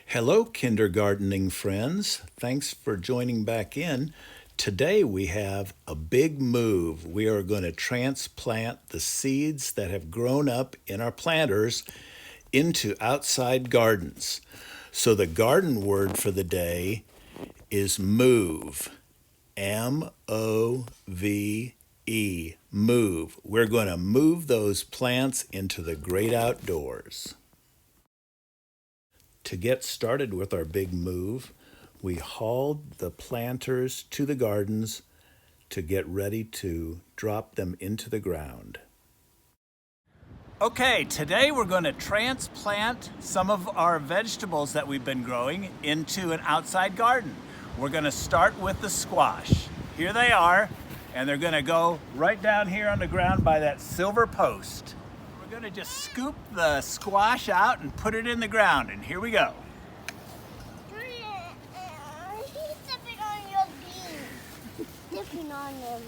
Hello, kindergartening friends. Thanks for joining back in. Today we have a big move. We are going to transplant the seeds that have grown up in our planters into outside gardens. So the garden word for the day is move. M-O-V-E. Move. We're going to move those plants into the great outdoors. To get started with our big move, we hauled the planters to the gardens to get ready to drop them into the ground. Okay, today we're going to transplant some of our vegetables that we've been growing into an outside garden. We're going to start with the squash. Here they are, and they're going to go right down here on the ground by that silver post. We're going to just scoop the squash out and put it in the ground, and here we go. He's stepping on your beans. Stepping on them.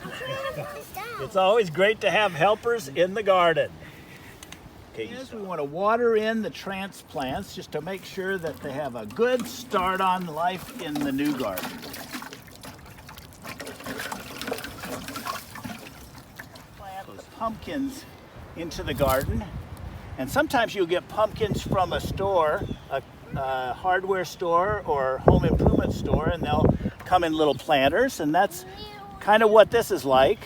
I'm trying to put this down. It's always great to have helpers in the garden. Okay, we want to water in the transplants just to make sure that they have a good start on life in the new garden. Plant those pumpkins into the garden, and sometimes you'll get pumpkins from a store, a hardware store or home improvement store, and they'll come in little planters, and that's kind of what this is like.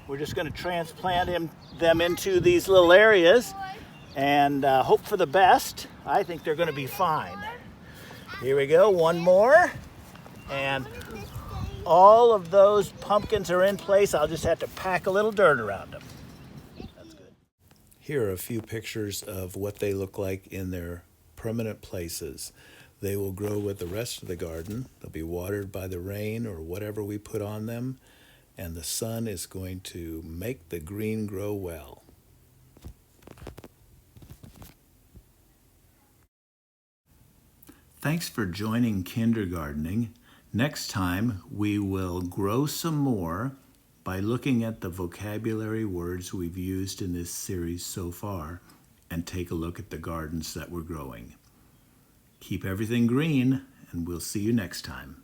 We're just going to transplant them into these little areas and hope for the best. I think they're going to be fine. Here we go, one more. And all of those pumpkins are in place. I'll just have to pack a little dirt around them. That's good. Here are a few pictures of what they look like in their permanent places. They will grow with the rest of the garden. They'll be watered by the rain or whatever we put on them, and the sun is going to make the green grow well. Thanks for joining Kindergartening. Next time we will grow some more by looking at the vocabulary words we've used in this series so far and take a look at the gardens that we're growing. Keep everything green, and we'll see you next time.